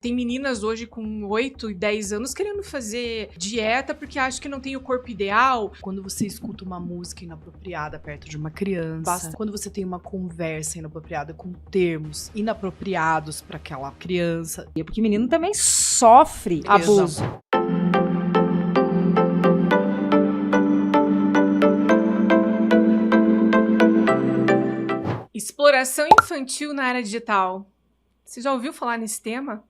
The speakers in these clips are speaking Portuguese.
Tem meninas hoje com 8 e 10 anos querendo fazer dieta porque acham que não tem o corpo ideal. Quando você escuta uma música inapropriada perto de uma criança, quando você tem uma conversa inapropriada com termos inapropriados para aquela criança. Porque menino também sofre abuso. Exploração infantil na era digital. Você já ouviu falar nesse tema?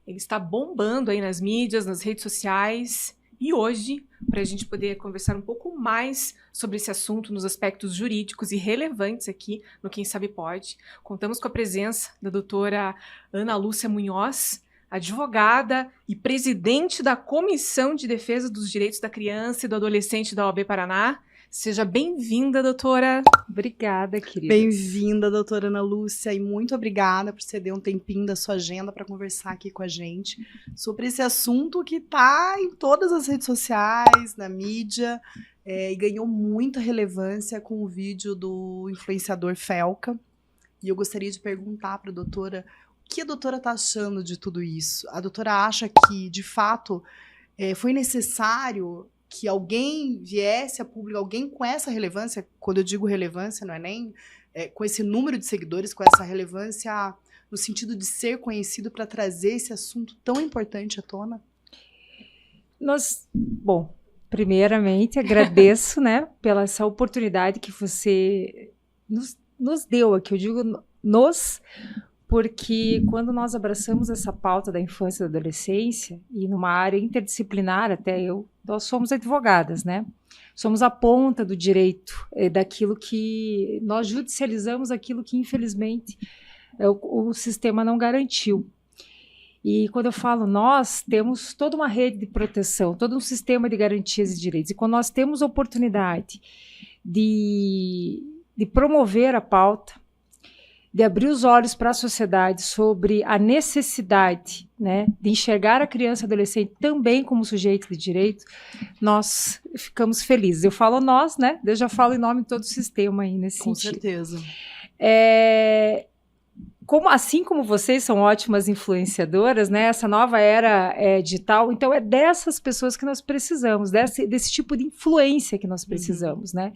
Ele está bombando aí nas mídias, nas redes sociais. E hoje, para a gente poder conversar um pouco mais sobre esse assunto nos aspectos jurídicos e relevantes aqui no Quem Sabe Pode, contamos com a presença da doutora Ana Lúcia Munhoz, advogada e presidente da Comissão de Defesa dos Direitos da Criança e do Adolescente da OAB Paraná. Seja bem-vinda, doutora. Obrigada, querida. Bem-vinda, doutora Ana Lúcia, e muito obrigada por ceder um tempinho da sua agenda para conversar aqui com a gente sobre esse assunto que está em todas as redes sociais, na mídia, e ganhou muita relevância com o vídeo do influenciador Felca. E eu gostaria de perguntar para a doutora o que a doutora está achando de tudo isso. A doutora acha que, de fato, foi necessário que alguém viesse a público, alguém com essa relevância, quando eu digo relevância, não é nem com esse número de seguidores, com essa relevância no sentido de ser conhecido para trazer esse assunto tão importante à tona? Bom, primeiramente agradeço, né, pela essa oportunidade que você nos deu aqui, eu digo porque quando nós abraçamos essa pauta da infância e da adolescência, e numa área interdisciplinar, nós somos advogadas, né? Somos a ponta do direito, daquilo que nós judicializamos, aquilo que infelizmente o sistema não garantiu. E quando eu falo nós, temos toda uma rede de proteção, todo um sistema de garantias e direitos. E quando nós temos a oportunidade de promover a pauta, de abrir os olhos para a sociedade sobre a necessidade, né, de enxergar a criança e adolescente também como sujeito de direito, nós ficamos felizes. Eu falo nós, né? Eu já falo em nome de todo o sistema aí nesse sentido. Com certeza. Assim como vocês são ótimas influenciadoras, né, essa nova era digital, então é dessas pessoas que nós precisamos, desse tipo de influência que nós precisamos, né?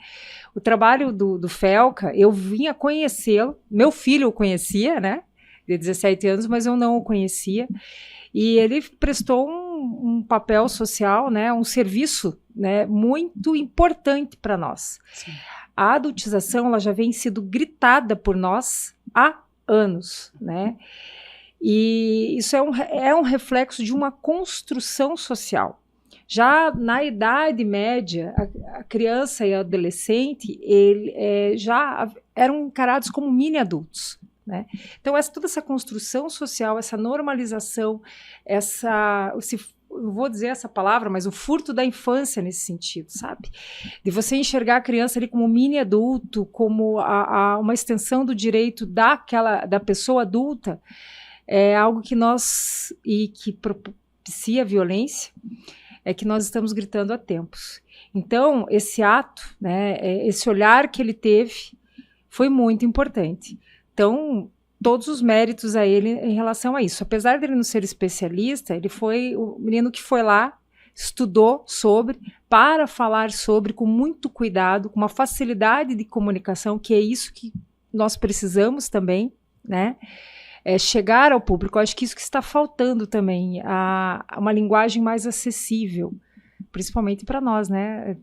O trabalho do Felca, eu vinha conhecê-lo, meu filho o conhecia, né, de 17 anos, mas eu não o conhecia, e ele prestou um papel social, né, um serviço, né, muito importante para nós. Sim. A adultização, ela já vem sendo gritada por nós há anos, né? E isso é um reflexo de uma construção social. Já na Idade Média, a criança e o adolescente já eram encarados como mini-adultos, né? Então, toda essa construção social, essa normalização, não vou dizer essa palavra, mas o furto da infância nesse sentido, sabe? De você enxergar a criança ali como mini adulto, como uma extensão do direito da pessoa adulta, é algo que que propicia violência, é que nós estamos gritando há tempos. Então, esse ato, né, esse olhar que ele teve, foi muito importante. Então, todos os méritos a ele em relação a isso. Apesar dele não ser especialista, ele foi o menino que foi lá, estudou para falar sobre, com muito cuidado, com uma facilidade de comunicação, que é isso que nós precisamos também, né? Chegar ao público. Eu acho que isso que está faltando também, uma linguagem mais acessível, principalmente para nós, né,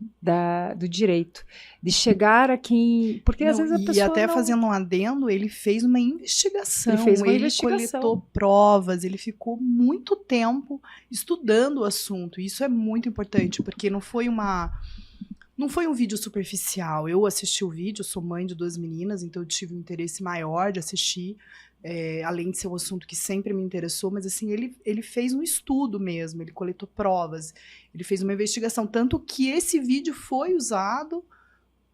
do direito, de chegar a quem... Porque às vezes a pessoa até fazendo um adendo, ele fez uma investigação, ele coletou provas, ele ficou muito tempo estudando o assunto, e isso é muito importante, porque não foi um vídeo superficial. Eu assisti o vídeo, sou mãe de 2 meninas, então eu tive um interesse maior de assistir, além de ser um assunto que sempre me interessou, mas assim, ele fez um estudo mesmo, ele coletou provas, ele fez uma investigação, tanto que esse vídeo foi usado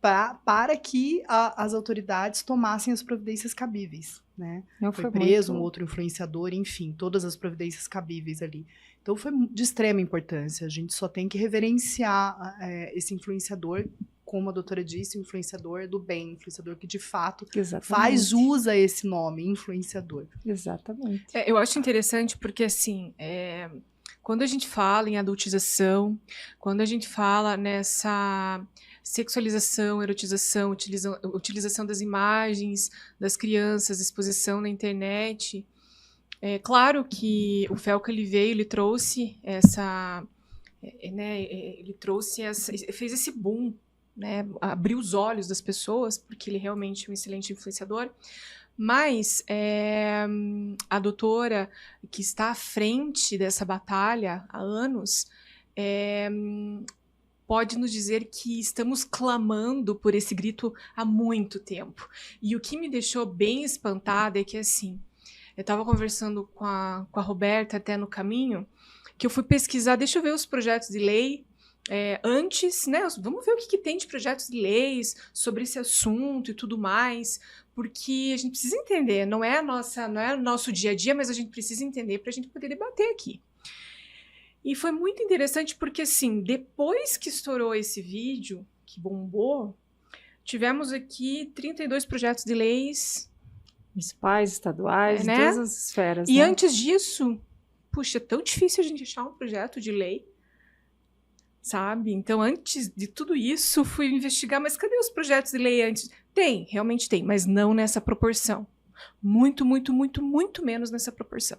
para que as autoridades tomassem as providências cabíveis, né? Foi preso um outro influenciador, enfim, todas as providências cabíveis ali. Então foi de extrema importância, a gente só tem que reverenciar esse influenciador como a doutora disse, influenciador do bem, influenciador que de fato Exatamente. faz jus a esse nome, influenciador. Exatamente. Eu acho interessante porque, assim, quando a gente fala em adultização, quando a gente fala nessa sexualização, erotização, utilização das imagens das crianças, exposição na internet, é claro que o Felca ele trouxe fez esse boom, né, abriu os olhos das pessoas, porque ele realmente é um excelente influenciador. Mas a doutora que está à frente dessa batalha há anos pode nos dizer que estamos clamando por esse grito há muito tempo. E o que me deixou bem espantada é que, assim, eu estava conversando com a Roberta até no caminho, que eu fui pesquisar, deixa eu ver os projetos de lei antes, né? Vamos ver o que tem de projetos de leis sobre esse assunto e tudo mais, porque a gente precisa entender, não é o nosso dia a dia, mas a gente precisa entender para a gente poder debater aqui. E foi muito interessante porque, assim, depois que estourou esse vídeo, que bombou, tivemos aqui 32 projetos de leis. Municipais, estaduais, né? todas as esferas. E né? antes disso, puxa, é tão difícil a gente achar um projeto de lei, sabe? Então, antes de tudo isso, fui investigar, mas cadê os projetos de lei antes? Tem, realmente tem, mas não nessa proporção. Muito, muito, muito, muito menos nessa proporção.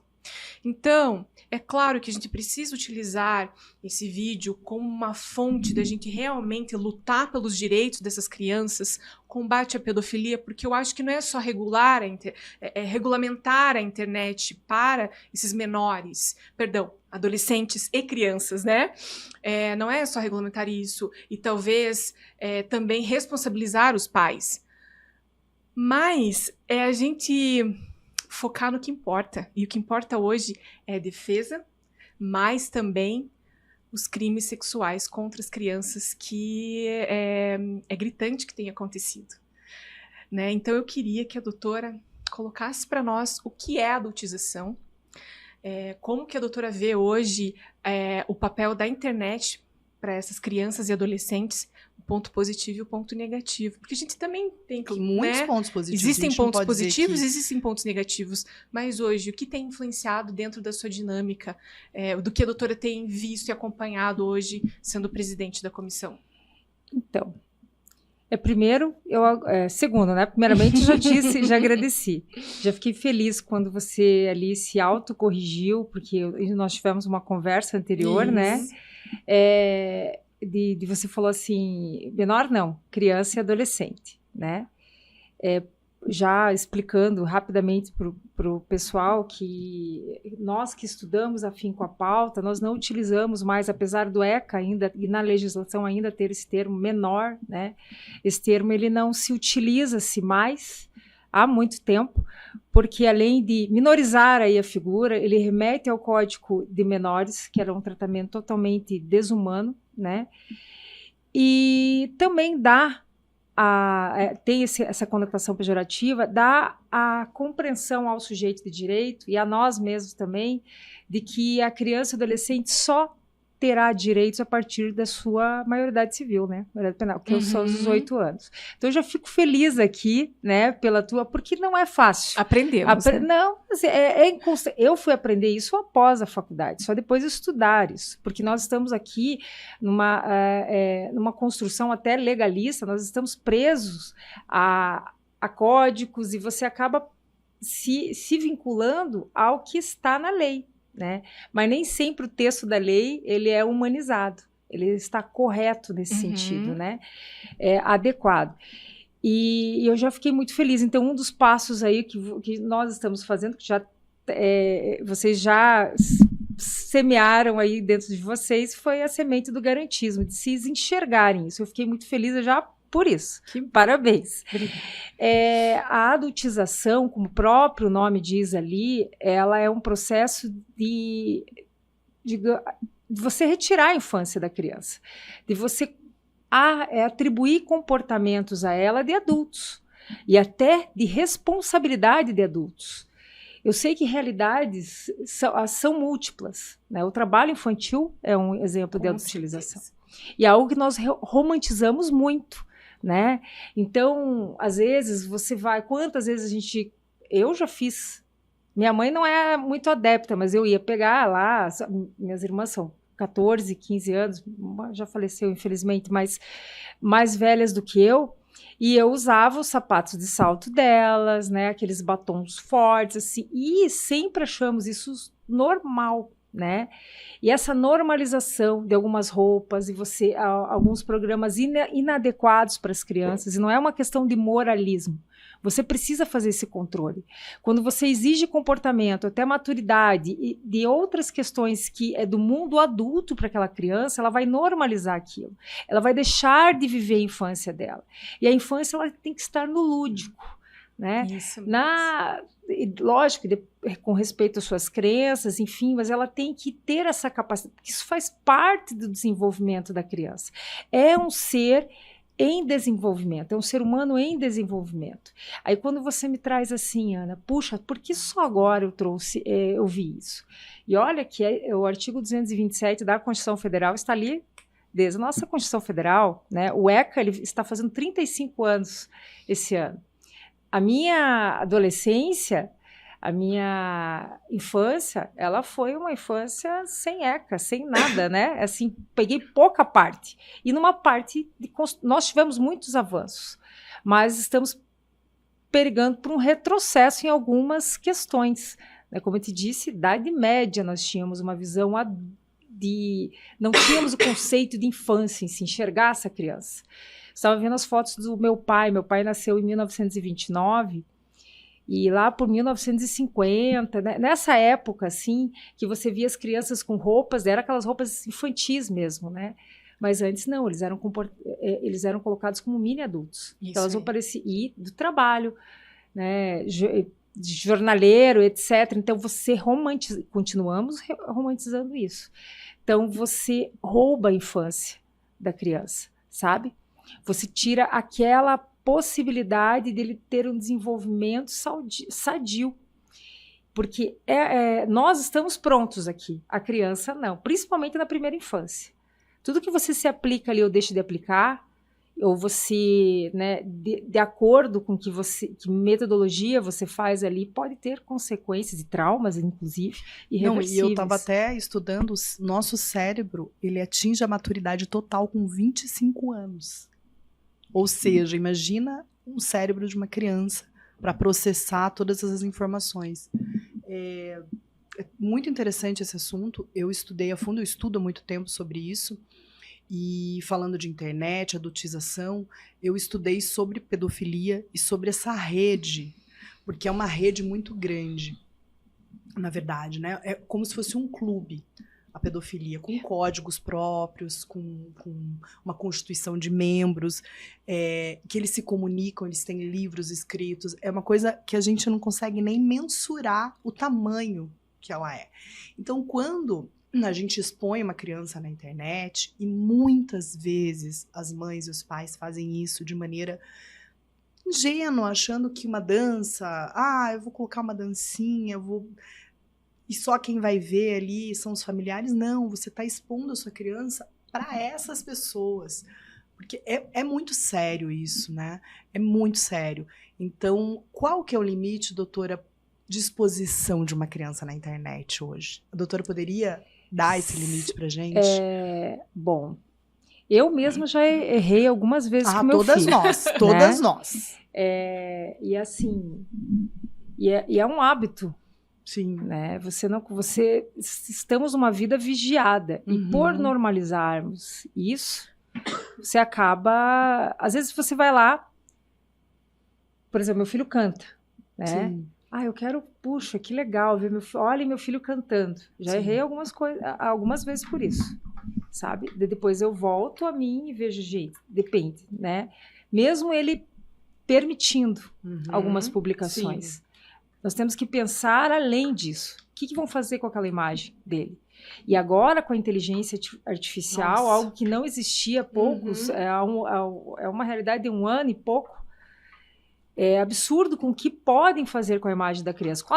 Então, é claro que a gente precisa utilizar esse vídeo como uma fonte da gente realmente lutar pelos direitos dessas crianças, combate à pedofilia, porque eu acho que não é só regulamentar a internet para esses adolescentes e crianças, né? Não é só regulamentar isso e talvez também responsabilizar os pais. Mas a gente focar no que importa. E o que importa hoje é a defesa, mas também os crimes sexuais contra as crianças, que é gritante que tem acontecido. Né? Então, eu queria que a doutora colocasse para nós o que é a adultização, como que a doutora vê hoje o papel da internet para essas crianças e adolescentes, o ponto positivo e o ponto negativo. Porque a gente também tem que... muitos pontos positivos. Existem pontos positivos, existem pontos negativos. Mas hoje, o que tem influenciado dentro da sua dinâmica, do que a doutora tem visto e acompanhado hoje, sendo presidente da comissão? Então, segundo, né? Primeiramente, já disse, já agradeci. Já fiquei feliz quando você ali se autocorrigiu, porque nós tivemos uma conversa anterior, né? Você falou assim, menor não, criança e adolescente, né? Já explicando rapidamente para o pessoal que nós que estudamos afinco a pauta, nós não utilizamos mais, apesar do ECA ainda, e na legislação ainda ter esse termo menor, né? Esse termo ele não se utiliza-se mais há muito tempo, porque além de minorizar aí a figura, ele remete ao Código de Menores, que era um tratamento totalmente desumano, né? E também tem essa conotação pejorativa, dá a compreensão ao sujeito de direito e a nós mesmos também, de que a criança e adolescente só terá direitos a partir da sua maioridade civil, né? Maioridade penal, que são os 18 anos. Então, eu já fico feliz aqui, né, porque não é fácil. Aprendemos. Não, assim, eu fui aprender isso após a faculdade, só depois de estudar isso, porque nós estamos aqui numa construção até legalista, nós estamos presos a códigos e você acaba se vinculando ao que está na lei. Né? Mas nem sempre o texto da lei ele é humanizado, ele está correto nesse sentido, né? Adequado. E eu já fiquei muito feliz. Então, um dos passos aí que nós estamos fazendo, que vocês já semearam aí dentro de vocês, foi a semente do garantismo, de se enxergarem isso. Eu fiquei muito feliz já por isso. Parabéns. A adultização, como o próprio nome diz ali, ela é um processo de você retirar a infância da criança, de você atribuir comportamentos a ela de adultos e até de responsabilidade de adultos. Eu sei que realidades são múltiplas, né? O trabalho infantil é um exemplo de adultização. E é algo que nós romantizamos muito. né? Então, às vezes, você vai... Quantas vezes eu já fiz... Minha mãe não é muito adepta, mas eu ia pegar lá... Minhas irmãs são 14, 15 anos, uma já faleceu, infelizmente, mas mais velhas do que eu, e eu usava os sapatos de salto delas, né? Aqueles batons fortes, assim, e sempre achamos isso normal, né? E essa normalização de algumas roupas e alguns programas inadequados para as crianças, e não é uma questão de moralismo. Você precisa fazer esse controle. Quando você exige comportamento, até maturidade e de outras questões que é do mundo adulto para aquela criança, ela vai normalizar aquilo. Ela vai deixar de viver a infância dela. E a infância ela tem que estar no lúdico, né? Isso Lógico, com respeito às suas crenças, enfim, mas ela tem que ter essa capacidade, porque isso faz parte do desenvolvimento da criança. É um ser em desenvolvimento, é um ser humano em desenvolvimento. Aí quando você me traz assim, Ana, puxa, por que só agora eu vi isso? E olha que o artigo 227 da Constituição Federal está ali desde a nossa Constituição Federal, né? O ECA ele está fazendo 35 anos esse ano. A minha adolescência, a minha infância, ela foi uma infância sem ECA, sem nada, né? Assim, peguei pouca parte. E numa parte, nós tivemos muitos avanços, mas estamos perigando por um retrocesso em algumas questões. Né? Como eu te disse, Idade Média, nós tínhamos uma visão não tínhamos o conceito de infância em se enxergar essa criança. Estava vendo as fotos do meu pai nasceu em 1929, e lá por 1950, né, nessa época, assim, que você via as crianças com roupas, eram aquelas roupas infantis mesmo, né? Mas antes não, eles eram colocados como mini adultos. Então, elas vão parecer do trabalho, né? De jornaleiro, etc. Então, continuamos romantizando isso. Então, você rouba a infância da criança, sabe? Você tira aquela possibilidade dele ter um desenvolvimento sadio. Porque nós estamos prontos aqui, a criança não, principalmente na primeira infância. Tudo que você se aplica ali ou deixa de aplicar, ou você, né, de acordo com que metodologia você faz ali, pode ter consequências e traumas, inclusive, irreversíveis. Não, e eu estava até estudando, nosso cérebro, ele atinge a maturidade total com 25 anos. Ou seja, imagina um cérebro de uma criança para processar todas essas informações. É muito interessante esse assunto. Eu estudei a fundo, eu estudo há muito tempo sobre isso. E falando de internet, adultização, eu estudei sobre pedofilia e sobre essa rede, porque é uma rede muito grande, na verdade, né? É como se fosse um clube. A pedofilia, com códigos próprios, com uma constituição de membros, que eles se comunicam, eles têm livros escritos. É uma coisa que a gente não consegue nem mensurar o tamanho que ela é. Então, quando a gente expõe uma criança na internet, e muitas vezes as mães e os pais fazem isso de maneira ingênua, achando que uma dança, eu vou colocar uma dancinha, e só quem vai ver ali são os familiares. Não, você está expondo a sua criança para essas pessoas. Porque é muito sério isso, né? É muito sério. Então, qual que é o limite, doutora, de exposição de uma criança na internet hoje? A doutora poderia dar esse limite pra gente? Bom, eu mesma já errei algumas vezes com meu filho. Todas nós. E assim, e é um hábito. Sim. Né? Estamos numa vida vigiada. E por normalizarmos isso, você acaba... Às vezes você vai lá, por exemplo, meu filho canta, né? Sim. Eu quero, puxa, que legal ver olha meu filho cantando. Já errei algumas vezes por isso, sabe? Depois eu volto a mim e vejo, gente, depende, né? Mesmo ele permitindo algumas publicações. Sim. Nós temos que pensar além disso. O que vão fazer com aquela imagem dele? E agora, com a inteligência artificial, algo que não existia há poucos, é uma realidade de 1 ano e pouco, é absurdo com o que podem fazer com a imagem da criança. Com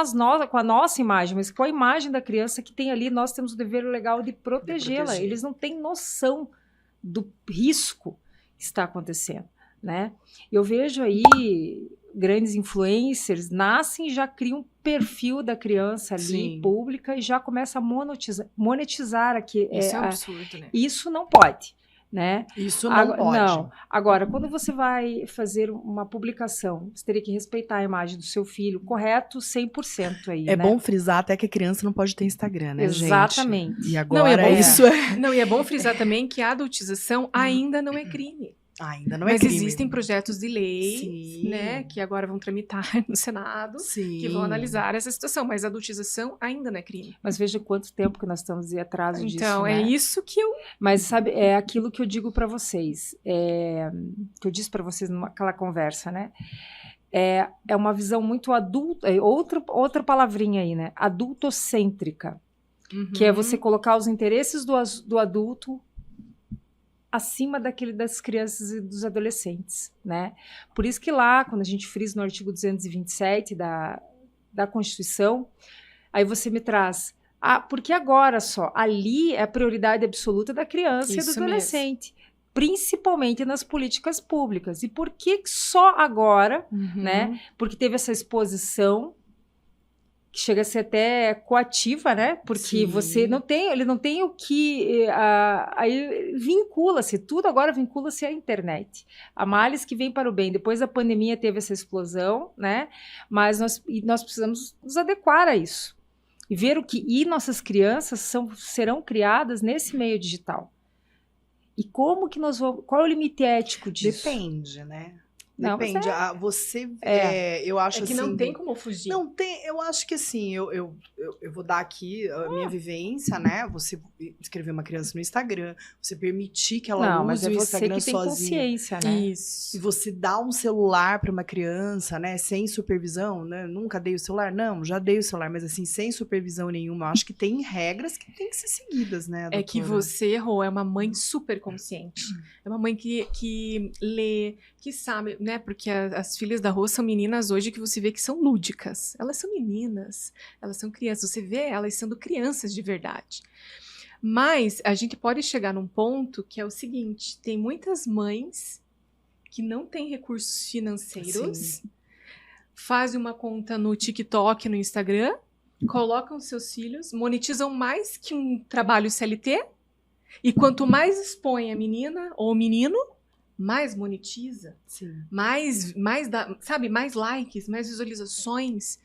a nossa imagem, mas com a imagem da criança que tem ali, nós temos o dever legal de protegê-la. Eles não têm noção do risco que está acontecendo. né? Eu vejo aí grandes influencers nascem e já criam um perfil da criança ali Sim. pública e já começa a monetizar aqui. Isso é um absurdo, né? Isso não pode, né? Isso não pode. Não. Agora, quando você vai fazer uma publicação, você teria que respeitar a imagem do seu filho, correto, 100% aí, É né? bom frisar até que a criança não pode ter Instagram, né, gente? Exatamente. E agora Não, é bom- isso Não, e é bom frisar também que a adultização ainda não é crime. ainda não é Mas crime. existem projetos de lei, Sim. né, que agora vão tramitar no Senado, Sim. que vão analisar essa situação, mas a adultização ainda não é crime. Mas veja quanto tempo que nós estamos em atraso disso, Então, né? é isso que eu... Mas sabe, é aquilo que eu digo para vocês, que eu disse para vocês naquela conversa, né? É uma visão muito adulta, outra palavrinha aí, né? Adultocêntrica, que é você colocar os interesses do adulto acima das crianças e dos adolescentes, né? Por isso que lá, quando a gente frisa no artigo 227 da Constituição, aí você me traz, porque agora só, ali é a prioridade absoluta da criança e do Isso adolescente, principalmente nas políticas públicas. E por que só agora, né? Porque teve essa exposição que chega a ser até coativa, né? Porque Sim. você ele não tem o que... aí vincula-se, tudo agora vincula-se à internet. A males que vem para o bem. Depois da pandemia teve essa explosão, né? Mas nós precisamos nos adequar a isso. E ver e nossas crianças serão criadas nesse meio digital. E como que nós vamos... Qual é o limite ético disso? Depende, né? Não, Depende. mas Eu acho É que assim... não tem como fugir. Não tem, eu acho que assim, eu vou dar aqui a minha vivência, né? Você inscrever uma criança no Instagram, você permitir que ela não, mas use é o você Instagram que tem sozinha. consciência, né? Isso. E você dá um celular para uma criança, né, sem supervisão, né? Nunca dei o celular, não, já dei o celular, mas assim, sem supervisão nenhuma. Eu acho que tem regras que têm que ser seguidas, né, É que doutora? você errou, é uma mãe super consciente. É uma mãe que lê, que sabe, né? Porque as filhas da rua são meninas hoje que você vê que são lúdicas. Elas são meninas, elas são crianças. Você vê elas sendo crianças de verdade. Mas a gente pode chegar num ponto que é o seguinte: tem muitas mães que não têm recursos financeiros, Sim. fazem uma conta no TikTok, no Instagram, colocam seus filhos, monetizam mais que um trabalho CLT, e quanto mais expõe a menina ou o menino, mais monetiza, Sim. mais mais likes, mais visualizações.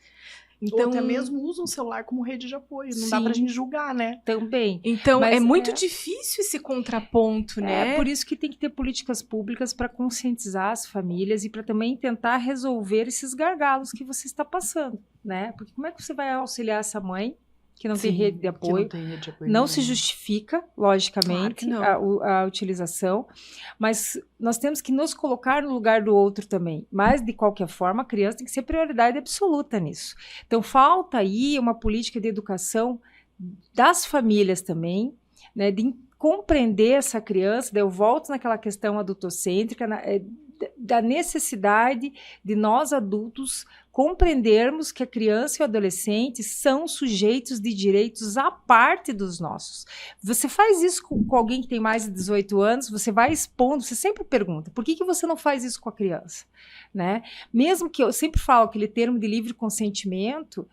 Ou Então, até mesmo usam o celular como rede de apoio. Não Sim. dá pra gente julgar, né? Também. então Mas é muito difícil esse contraponto, né? É por isso que tem que ter políticas públicas para conscientizar as famílias e para também tentar resolver esses gargalos que você está passando, né? Porque como é que você vai auxiliar essa mãe que não tem Sim, rede de que apoio? não tem rede de apoio Não se nenhuma. justifica, Claro logicamente, que não. a utilização, mas nós temos que nos colocar no lugar do outro também. Mas, de qualquer forma, a criança tem que ser prioridade absoluta nisso. Então, falta aí uma política de educação das famílias também, né, de compreender essa criança. Daí eu volto naquela questão adultocêntrica, da necessidade de nós adultos compreendermos que a criança e o adolescente são sujeitos de direitos à parte dos nossos. Você faz isso com alguém que tem mais de 18 anos, você vai expondo, você sempre pergunta, por que você não faz isso com a criança? Né? Mesmo que eu sempre falo aquele termo de livre consentimento,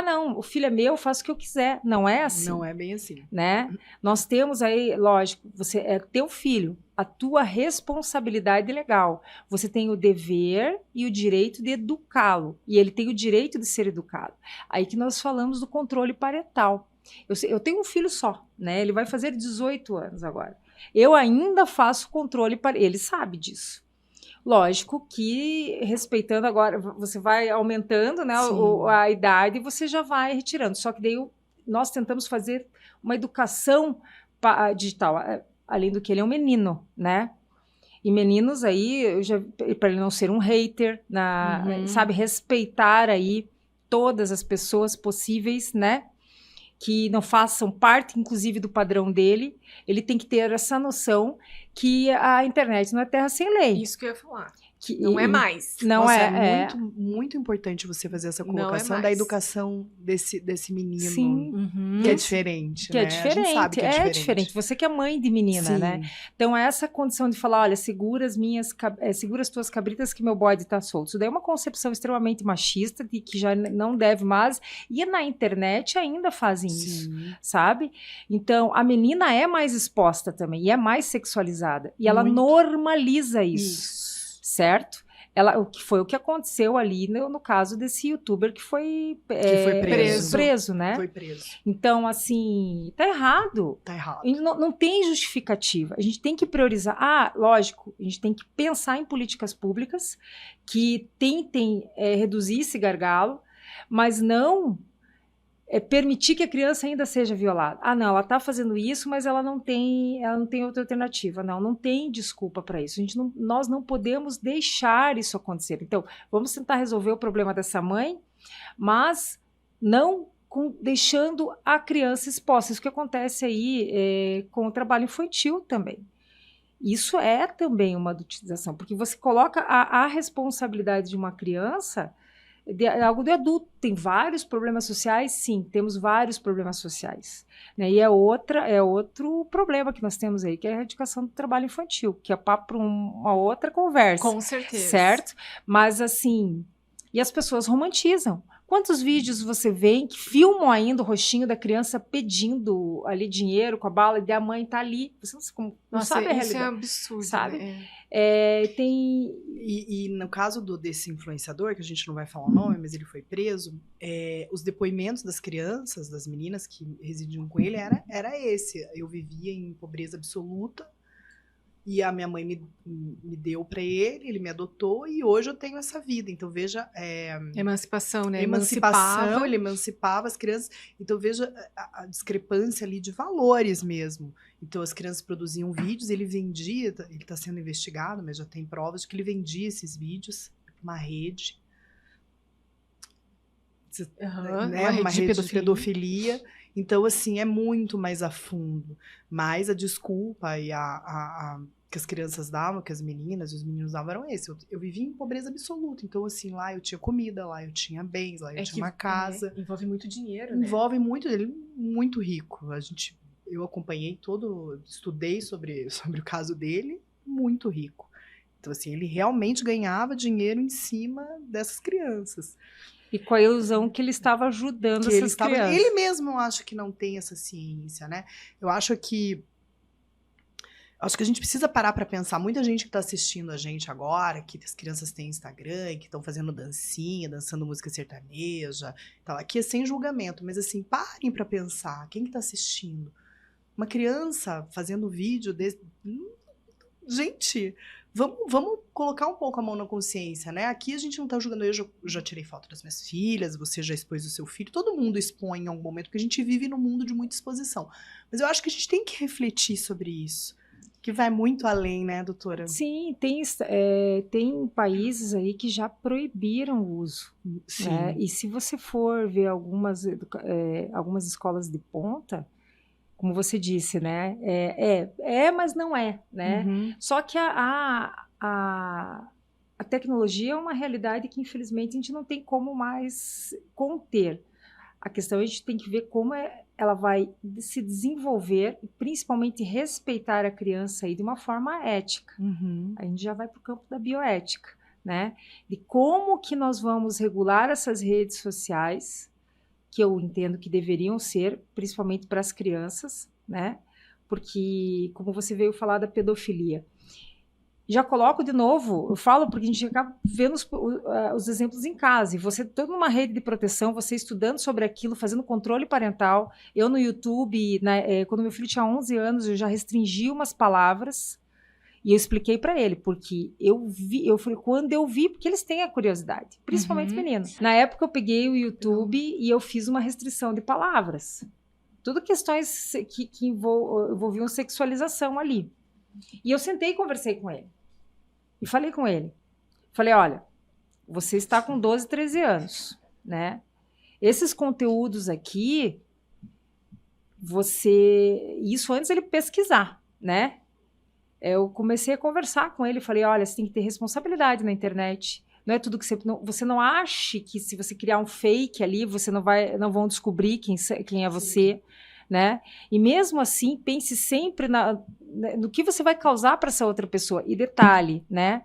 não, o filho é meu, eu faço o que eu quiser. Não é assim. Não é bem assim. Né? Nós temos aí, lógico, você é teu filho, a tua responsabilidade legal. Você tem o dever e o direito de educá-lo, e ele tem o direito de ser educado. Aí que nós falamos do controle parental. Eu tenho um filho só, né? Ele vai fazer 18 anos agora. Eu ainda faço controle parental, ele sabe disso. Lógico que, respeitando agora, você vai aumentando, né, a idade e você já vai retirando. Só que daí nós tentamos fazer uma educação digital, além do que ele é um menino, né? E meninos aí, para ele não ser um hater, sabe, respeitar aí todas as pessoas possíveis, né? Que não façam parte, inclusive, do padrão dele, ele tem que ter essa noção que a internet não é terra sem lei. Isso que eu ia falar. Não é mais. Não Nossa, é. muito, muito importante você fazer essa Não é colocação da mais. educação desse menino. Sim. Uhum. Que é diferente, Que né? é diferente, A gente sabe que é diferente. Você que é mãe de menina, Sim. né? Então, essa condição de falar, olha, segura as tuas cabritas que meu bode tá solto. Isso daí é uma concepção extremamente machista, de que já não deve mais. E na internet ainda fazem isso, Sim. sabe? Então, a menina é mais exposta também, e é mais sexualizada. E ela Muito. normaliza isso, Isso. certo? O que foi o que aconteceu ali no caso desse youtuber que foi, foi preso. né? Foi preso. Então, assim, tá errado. Tá errado. E não tem justificativa. A gente tem que priorizar. Lógico, a gente tem que pensar em políticas públicas que tentem reduzir esse gargalo, mas não permitir que a criança ainda seja violada. Não, ela está fazendo isso, mas ela não tem outra alternativa. Não tem desculpa para isso. Nós não podemos deixar isso acontecer. Então, vamos tentar resolver o problema dessa mãe, mas não deixando a criança exposta. Isso que acontece aí com o trabalho infantil também. Isso é também uma adultização, porque você coloca a responsabilidade de uma criança algo de adulto. Tem vários problemas sociais, sim, temos vários problemas sociais, né? E é outro problema que nós temos aí, que é a erradicação do trabalho infantil, que é papo para uma outra conversa. Com certeza. Certo? Mas assim, e as pessoas romantizam. Quantos vídeos você vê que filmam ainda o rostinho da criança pedindo ali dinheiro com a bala e a mãe tá ali? Você não sabe a realidade. Isso é absurdo, sabe? Né? E no caso desse influenciador, que a gente não vai falar o nome, mas ele foi preso, os depoimentos das crianças, das meninas que residiam com ele, era esse. Eu vivia em pobreza absoluta, e a minha mãe me deu para ele me adotou, e hoje eu tenho essa vida. Então, veja... Emancipação, né? Ele emancipava as crianças. Então, veja a discrepância ali de valores mesmo. Então, as crianças produziam vídeos, ele vendia, ele está sendo investigado, mas já tem provas de que ele vendia esses vídeos para uma rede. Né? Uma rede de pedofilia. Então, assim, é muito mais a fundo. Mas a desculpa e que as crianças davam, que as meninas e os meninos davam, eram esse. Eu vivia em pobreza absoluta. Então, assim, lá eu tinha comida, lá eu tinha bens, lá eu tinha uma casa. Envolve muito dinheiro, né? Envolve muito, ele é muito rico. Eu acompanhei estudei sobre o caso dele, muito rico. Então, assim, ele realmente ganhava dinheiro em cima dessas crianças. E com a ilusão que ele estava ajudando essas crianças. Ele mesmo, eu acho que não tem essa ciência, né? Eu acho que a gente precisa parar para pensar. Muita gente que está assistindo a gente agora, que as crianças têm Instagram, que estão fazendo dancinha, dançando música sertaneja, tal. Aqui é sem julgamento, mas assim, parem para pensar. Quem que está assistindo? Uma criança fazendo vídeo desse... Gente, vamos colocar um pouco a mão na consciência, né? Aqui a gente não tá julgando. Eu já tirei foto das minhas filhas, você já expôs o seu filho. Todo mundo expõe em algum momento, porque a gente vive num mundo de muita exposição. Mas eu acho que a gente tem que refletir sobre isso. Que vai muito além, né, doutora? Sim, tem países aí que já proibiram o uso. Sim. Né? E se você for ver algumas escolas de ponta, como você disse, né? Mas não é, né? Uhum. Só que a tecnologia é uma realidade que, infelizmente, a gente não tem como mais conter. A questão a gente tem que ver como ela vai se desenvolver e, principalmente, respeitar a criança aí de uma forma ética. Uhum. A gente já vai para o campo da bioética, né? De como que nós vamos regular essas redes sociais, que eu entendo que deveriam ser, principalmente para as crianças, né? Porque, como você veio falar da pedofilia, já coloco de novo, eu falo porque a gente acaba vendo os exemplos em casa, e você toda uma rede de proteção, você estudando sobre aquilo, fazendo controle parental. Eu no YouTube, quando meu filho tinha 11 anos, eu já restringi umas palavras, e eu expliquei para ele, porque quando eu vi, porque eles têm a curiosidade, principalmente meninos. Na época eu peguei o YouTube e eu fiz uma restrição de palavras. Tudo questões que envolviam sexualização ali. E eu sentei e conversei com ele. E falei com ele. Falei, olha, você está com 12, 13 anos, né? Esses conteúdos aqui, isso antes ele pesquisar, né? eu comecei a conversar com ele, falei, olha, você tem que ter responsabilidade na internet. Não é tudo que você não ache que se você criar um fake ali, não vão descobrir quem é você, né? E mesmo assim, pense sempre no que você vai causar para essa outra pessoa. E detalhe, né?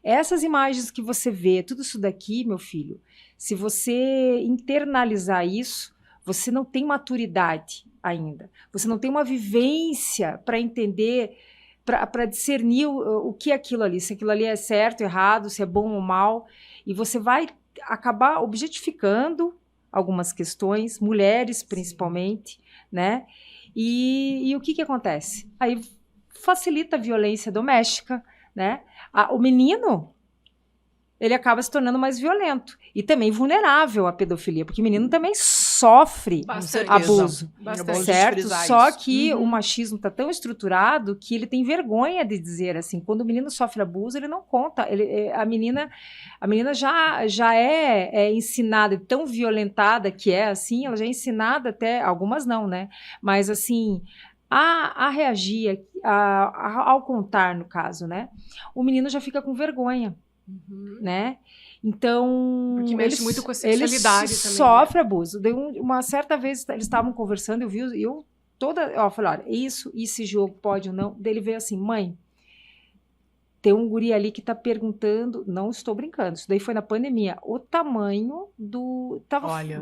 Essas imagens que você vê, tudo isso daqui, meu filho, se você internalizar isso, você não tem maturidade ainda. Você não tem uma vivência para entender, para discernir o que é aquilo ali, se aquilo ali é certo, errado, se é bom ou mal. E você vai acabar objetificando algumas questões, mulheres principalmente, né? E o que acontece? Aí facilita a violência doméstica, né? O menino, ele acaba se tornando mais violento e também vulnerável à pedofilia, porque o menino também sofre abuso, certo? Só que o machismo está tão estruturado que ele tem vergonha de dizer assim, quando o menino sofre abuso, ele não conta. A menina já é ensinada, tão violentada que é assim, ela já é ensinada até, algumas não, né? Mas assim, a reagir, ao contar, no caso, né? O menino já fica com vergonha. Né? Então, porque mexe muito com a sexualidade também. Sofre abuso. Uma certa vez eles estavam conversando, eu falei, olha, esse jogo pode ou não. Daí ele veio assim, mãe, tem um guri ali que tá perguntando, não estou brincando, isso daí foi na pandemia, o tamanho do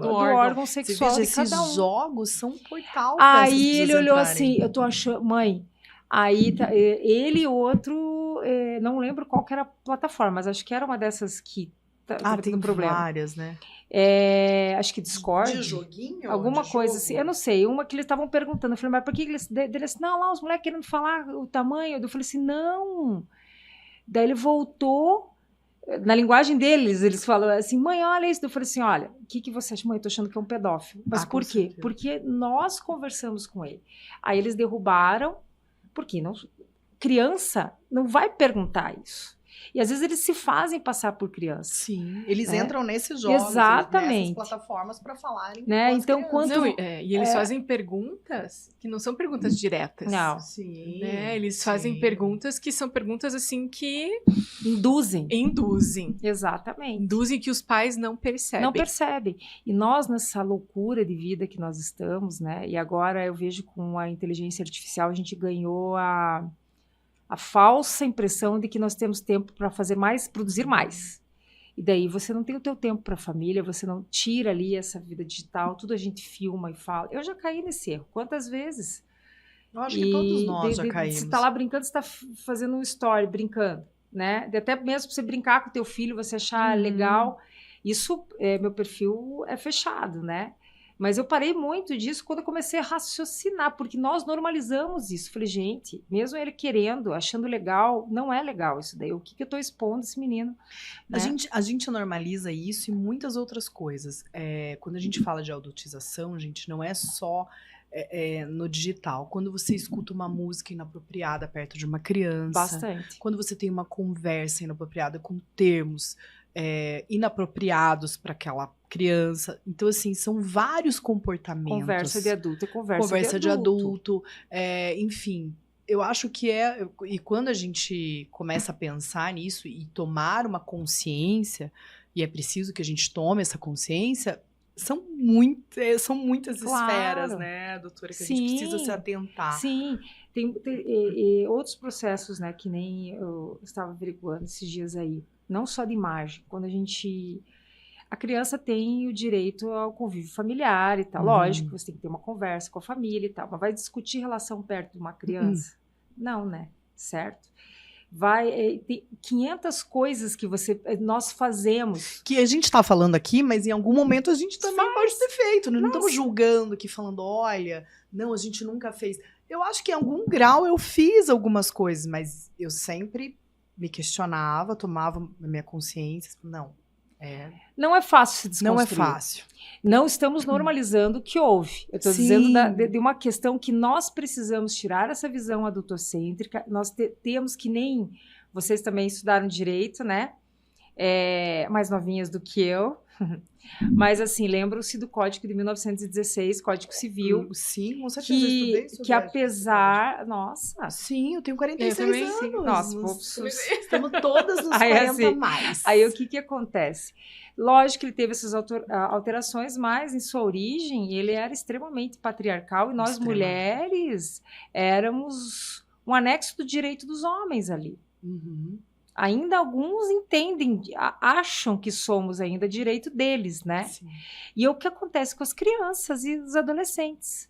órgão sexual de cada um. Esses jogos são um portal. Aí ele olhou assim, eu tô achando, mãe, aí ele e o outro, não lembro qual que era a plataforma, mas acho que era uma dessas que tem problema. Várias, né? Acho que Discord. De joguinho? Alguma coisa assim, eu não sei. Uma que eles estavam perguntando, eu falei, mas por que eles assim, não, lá os moleques querendo falar o tamanho. Eu falei assim, não. Daí ele voltou, na linguagem deles, eles falam assim, mãe, olha isso. Eu falei assim, olha, o que você acha? Mãe, eu tô achando que é um pedófilo. Mas por quê? Certeza. Porque nós conversamos com ele. Aí eles derrubaram, porque criança não vai perguntar isso. E às vezes eles se fazem passar por criança. Sim, eles entram nesses jogos, exatamente, nessas plataformas para falarem. Né? Então, e eles fazem perguntas que não são perguntas diretas. Não. Sim. Né? Eles fazem perguntas que são perguntas assim que induzem. Exatamente. Induzem que os pais não percebem. Não percebem. E nós, nessa loucura de vida que nós estamos, né? E agora eu vejo com a inteligência artificial, a gente ganhou a falsa impressão de que nós temos tempo para fazer mais, produzir mais. E daí você não tem o teu tempo para a família, você não tira ali essa vida digital, tudo a gente filma e fala. Eu já caí nesse erro. Quantas vezes? Eu acho que todos nós já caímos. Você está lá brincando, você está fazendo um story, brincando, né? Até mesmo para você brincar com o teu filho, você achar legal. Isso, meu perfil é fechado, né? Mas eu parei muito disso quando eu comecei a raciocinar, porque nós normalizamos isso. Falei, gente, mesmo ele querendo, achando legal, não é legal isso daí. O que eu estou expondo esse menino? Né? A gente normaliza isso e muitas outras coisas. Quando a gente fala de adultização, gente, não é só no digital. Quando você escuta uma música inapropriada perto de uma criança. Bastante. Quando você tem uma conversa inapropriada com termos inapropriados para aquela criança. Então, assim, são vários comportamentos. Conversa de adulto e conversa de adulto. Enfim, eu acho que e quando a gente começa a pensar nisso e tomar uma consciência, e é preciso que a gente tome essa consciência, são muitas esferas, né, doutora, que a gente precisa se atentar. Sim, tem outros processos, né, que nem eu estava averiguando esses dias aí. Não só de imagem, quando a criança tem o direito ao convívio familiar e tal, lógico, você tem que ter uma conversa com a família e tal, mas vai discutir relação perto de uma criança? Não, né? Certo? Tem 500 coisas que nós fazemos. Que a gente está falando aqui, mas em algum momento a gente também pode ter feito, não estamos julgando aqui, falando, olha, não, a gente nunca fez. Eu acho que em algum grau eu fiz algumas coisas, mas eu sempre me questionava, tomava a minha consciência. Não é fácil se desconstruir. Não é fácil. Não estamos normalizando o que houve. Eu estou dizendo de uma questão que nós precisamos tirar essa visão adultocêntrica. Nós temos que nem... Vocês também estudaram direito, né? Mais novinhas do que eu. Mas, assim, lembram-se do Código de 1916, Código Civil, Sim, com certeza, eu estudei sobre que apesar... Nossa! Sim, eu tenho Eu 46 também, anos. sim. Nossa, Estamos todas nos Aí, 40 assim, mais. Aí o que acontece? Lógico que ele teve essas alterações, mas em sua origem ele era extremamente patriarcal e nós Extremamente. mulheres éramos um anexo do direito dos homens ali. Uhum. Ainda alguns entendem, acham que somos ainda direito deles, né? Sim. E é o que acontece com as crianças e os adolescentes.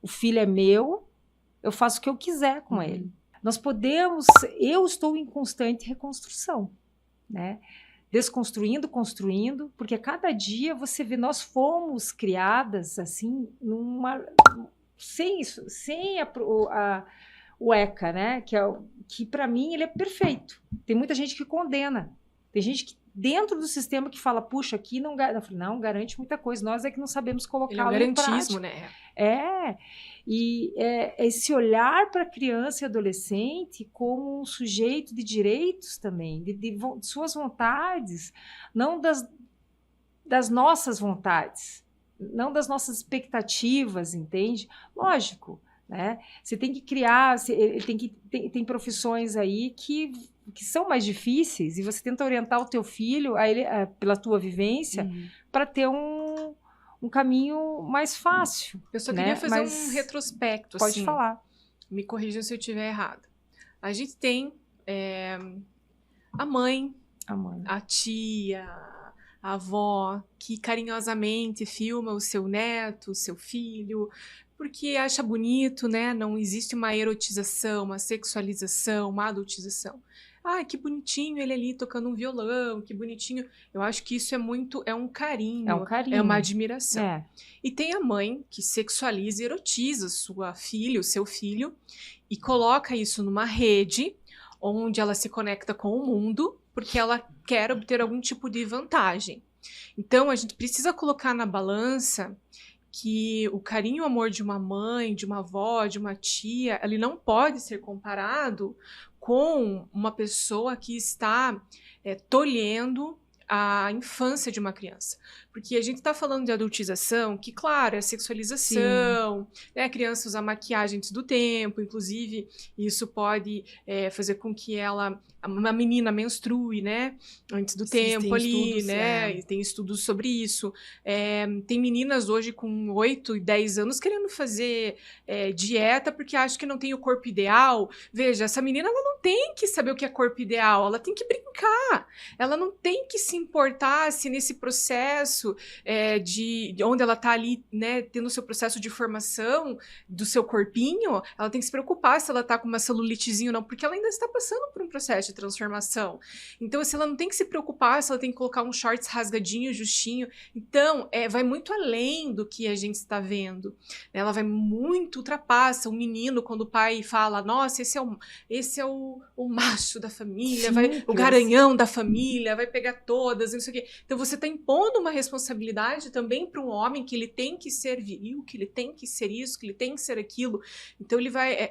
O filho é meu, eu faço o que eu quiser com ele. Nós podemos, eu estou em constante reconstrução, né? Desconstruindo, construindo, porque cada dia você vê, nós fomos criadas assim, sem isso, sem o ECA, né? Que para mim ele é perfeito. Tem muita gente que condena, tem gente que dentro do sistema que fala, puxa, aqui não, eu falei, não garante muita coisa, nós é que não sabemos colocá-lo Ele é em um prática. garantismo, né? E esse olhar para a criança e adolescente como um sujeito de direitos também, de suas vontades, não das nossas vontades, não das nossas expectativas, entende? Lógico, né? Você tem que criar, tem profissões aí que são mais difíceis e você tenta orientar o teu filho a ele, pela tua vivência para ter um caminho mais fácil. Eu só né? queria fazer Mas um retrospecto, pode assim. falar. Me corrijam se eu estiver errado. A gente tem a mãe, a tia, a avó, que carinhosamente filma o seu neto, o seu filho, porque acha bonito, né? Não existe uma erotização, uma sexualização, uma adultização. Ah, que bonitinho ele ali tocando um violão, que bonitinho. Eu acho que isso é um carinho, É um carinho. é uma admiração. É. E tem a mãe que sexualiza e erotiza sua filha, o seu filho, e coloca isso numa rede onde ela se conecta com o mundo, porque ela quer obter algum tipo de vantagem. Então, a gente precisa colocar na balança que o carinho e o amor de uma mãe, de uma avó, de uma tia, ele não pode ser comparado com uma pessoa que está tolhendo a infância de uma criança. Porque a gente está falando de adultização, que, claro, é sexualização, né? A criança usa maquiagem antes do tempo, inclusive isso pode fazer com que uma menina menstrue, né? Antes do tempo ali, estudos, né? E tem estudos sobre isso. Tem meninas hoje com 8 e 10 anos querendo fazer dieta porque acham que não tem o corpo ideal. Veja, essa menina ela não tem que saber o que é corpo ideal, ela tem que brincar. Ela não tem que se importar se nesse processo de onde ela está ali, né, tendo o seu processo de formação do seu corpinho, ela tem que se preocupar se ela está com uma celulitezinha ou não, porque ela ainda está passando por um processo de transformação. Então, se ela não tem que se preocupar se ela tem que colocar um shorts rasgadinho, justinho. Então, vai muito além do que a gente está vendo. Ela vai muito, ultrapassa o menino quando o pai fala, nossa, esse é o macho da família, Sim, o garanhão da família, vai pegar todas, não sei o quê. Então, você está impondo uma responsabilidade também para um homem que ele tem que ser viril, que ele tem que ser isso, que ele tem que ser aquilo. Então, ele vai...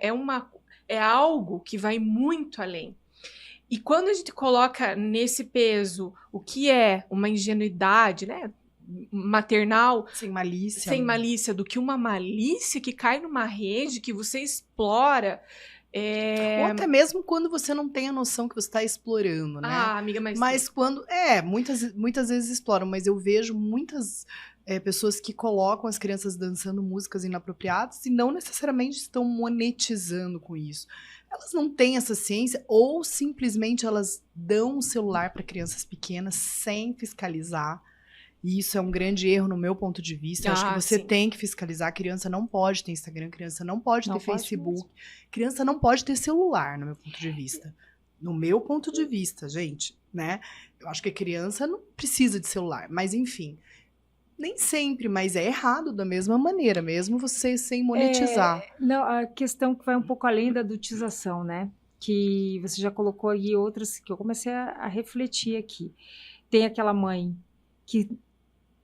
É algo que vai muito além. E quando a gente coloca nesse peso o que é uma ingenuidade, né, maternal, sem malícia, do que uma malícia que cai numa rede que você explora. Ou até mesmo quando você não tem a noção que você está explorando, né? Ah, amiga, mas quando... muitas vezes exploram, mas eu vejo muitas pessoas que colocam as crianças dançando músicas inapropriadas e não necessariamente estão monetizando com isso. Elas não têm essa ciência ou simplesmente elas dão um celular para crianças pequenas sem fiscalizar. E isso é um grande erro no meu ponto de vista. Eu acho que você tem que fiscalizar. A criança não pode ter Instagram, a criança não pode ter Facebook, criança não pode ter celular, no meu ponto de vista. No meu ponto de vista, gente, né? Eu acho que a criança não precisa de celular, mas enfim... Nem sempre, mas é errado da mesma maneira, mesmo você sem monetizar. Não, a questão que vai um pouco além da adultização, né? Que você já colocou aí outras que eu comecei a refletir aqui. Tem aquela mãe que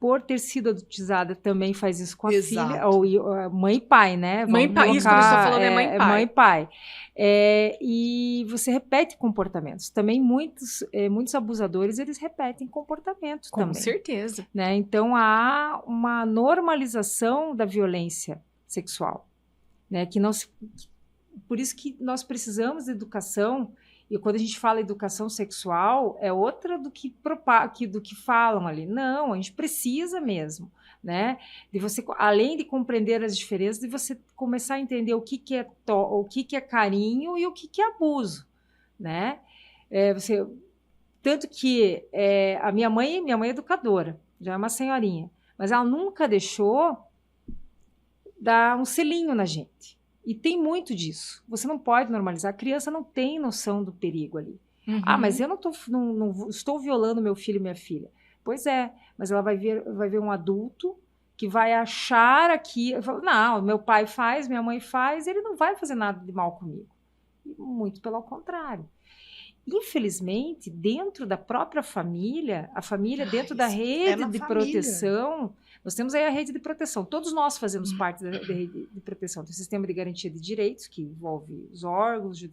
por ter sido adotizada, também faz isso com a Exato. filha, ou mãe e pai, né? Mãe e pai, isso que você está falando é mãe e pai. Mãe e pai. E você repete comportamentos. Também muitos abusadores, eles repetem comportamentos Com também. certeza. Né? Então, há uma normalização da violência sexual. Né? Por isso que nós precisamos de educação. E quando a gente fala educação sexual, é outra do que falam ali. Não, a gente precisa mesmo, né? De você, além de compreender as diferenças, de você começar a entender o que é carinho e o que é abuso, né? Tanto que a minha mãe é educadora, já é uma senhorinha, mas ela nunca deixou dar um selinho na gente. E tem muito disso. Você não pode normalizar. A criança não tem noção do perigo ali. Uhum. Mas eu não estou violando meu filho e minha filha. Pois é, mas ela vai ver um adulto que vai achar aqui... Não, meu pai faz, minha mãe faz, ele não vai fazer nada de mal comigo. Muito pelo contrário. Infelizmente, dentro da própria família, a família dentro da rede de proteção... Nós temos aí a rede de proteção. Todos nós fazemos parte da rede de proteção. Tem o sistema de garantia de direitos, que envolve os órgãos,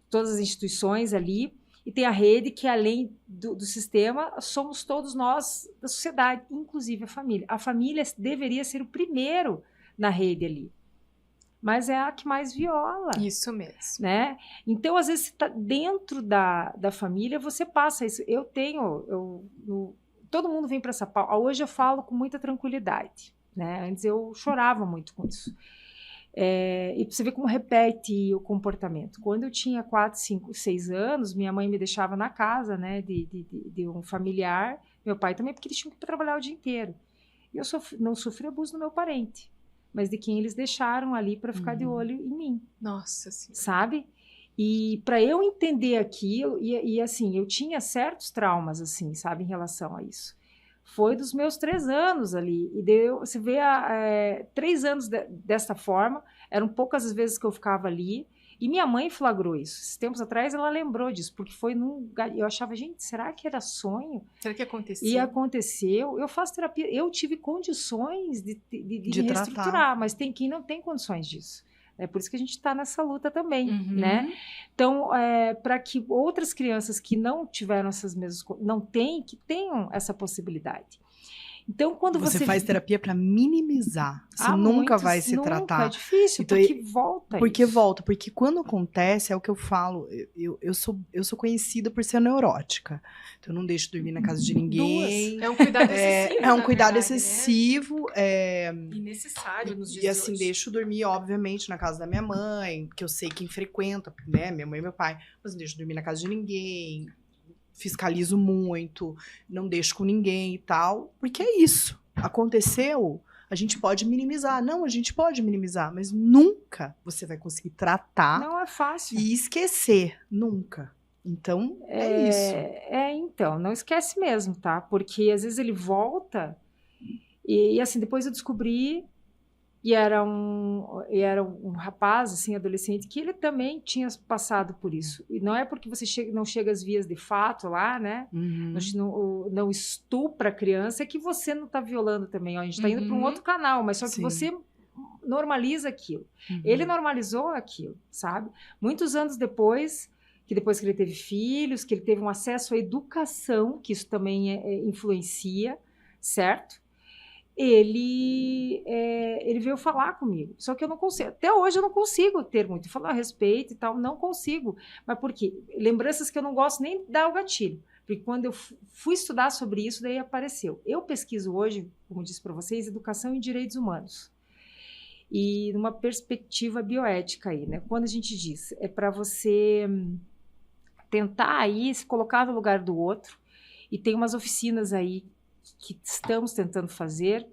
todas as instituições ali. E tem a rede, que além do sistema, somos todos nós da sociedade, inclusive a família. A família deveria ser o primeiro na rede ali. Mas é a que mais viola. Isso mesmo. Né? Então, às vezes, dentro da família, você passa isso. Todo mundo vem para essa pauta. Hoje eu falo com muita tranquilidade, né? Antes eu chorava muito com isso. E você vê como repete o comportamento. Quando eu tinha 4, 5, 6 anos, minha mãe me deixava na casa, né, de um familiar, meu pai também, porque eles tinham que trabalhar o dia inteiro. E eu não sofri abuso do meu parente, mas de quem eles deixaram ali para ficar de olho em mim. Nossa Senhora. Sabe? E para eu entender aquilo, e assim, eu tinha certos traumas, assim, sabe, em relação a isso. Foi dos meus 3 anos ali. E você vê 3 anos desta forma, eram poucas as vezes que eu ficava ali. E minha mãe flagrou isso. Esses tempos atrás ela lembrou disso, porque foi eu achava, gente, será que era sonho? Será que aconteceu? E aconteceu. Eu faço terapia, eu tive condições de reestruturar, mas tem quem não tem condições disso. É por isso que a gente está nessa luta também, né? Então, para que outras crianças que não tiveram essas mesmas coisas, que tenham essa possibilidade. Então, quando você faz terapia para minimizar, isso nunca vai se tratar. É difícil, então, porque volta. Porque quando acontece, é o que eu falo, eu sou conhecida por ser neurótica. Então, eu não deixo dormir na casa de ninguém. É um cuidado excessivo. É um cuidado excessivo. E necessário nos dias de hoje. E assim, hoje. deixo dormir, obviamente, na casa da minha mãe, que eu sei quem frequenta, né? Minha mãe e meu pai. Mas não deixo dormir na casa de ninguém. Fiscalizo muito, não deixo com ninguém e tal, porque é isso. Aconteceu, a gente pode minimizar. Não, a gente pode minimizar, mas nunca você vai conseguir tratar. Não é fácil. E esquecer, nunca. Então, é isso. Então, não esquece mesmo, tá? Porque às vezes ele volta e assim, depois eu descobri. E era um rapaz, assim, adolescente, que ele também tinha passado por isso. E não é porque você não chega às vias de fato lá, né? Não estupra a criança, é que você não está violando também. Ó, a gente está indo para um outro canal, mas só que você normaliza aquilo. Ele normalizou aquilo, sabe? Muitos anos depois que ele teve filhos, que ele teve um acesso à educação, que isso também influencia, certo? Ele veio falar comigo, só que eu não consigo, até hoje eu não consigo ter muito, falar a respeito e tal, não consigo, mas por quê? Lembranças que eu não gosto nem de dar o gatilho, porque quando eu fui estudar sobre isso, daí apareceu. Eu pesquiso hoje, como disse para vocês, educação e direitos humanos, e numa perspectiva bioética aí, né? Quando a gente diz, é para você tentar aí se colocar no lugar do outro, e tem umas oficinas aí que estamos tentando fazer,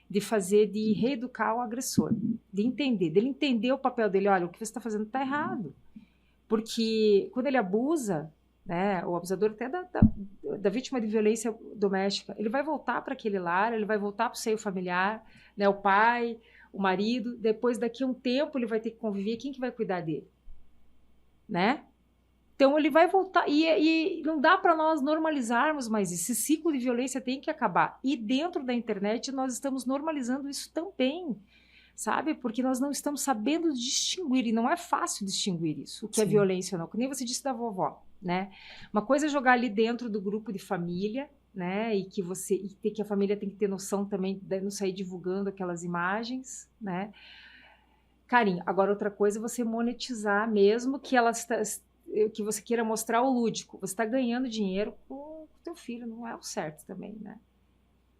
de reeducar o agressor, dele entender o papel dele. Olha, o que você está fazendo está errado. Porque quando ele abusa, né, o abusador até da vítima de violência doméstica, ele vai voltar para aquele lar, ele vai voltar para o seio familiar, né, o pai, o marido, depois daqui a um tempo ele vai ter que conviver, quem que vai cuidar dele? Né? Então, ele vai voltar, e não dá para nós normalizarmos mais isso. Esse ciclo de violência tem que acabar. E dentro da internet, nós estamos normalizando isso também, sabe? Porque nós não estamos sabendo distinguir, e não é fácil distinguir isso, o que é violência ou não. Que nem você disse da vovó, né? Uma coisa é jogar ali dentro do grupo de família, né? E que a família tem que ter noção também de não sair divulgando aquelas imagens, né? Carinho. Agora, outra coisa é você monetizar mesmo que você queira mostrar o lúdico. Você está ganhando dinheiro com o teu filho, não é o certo também, né?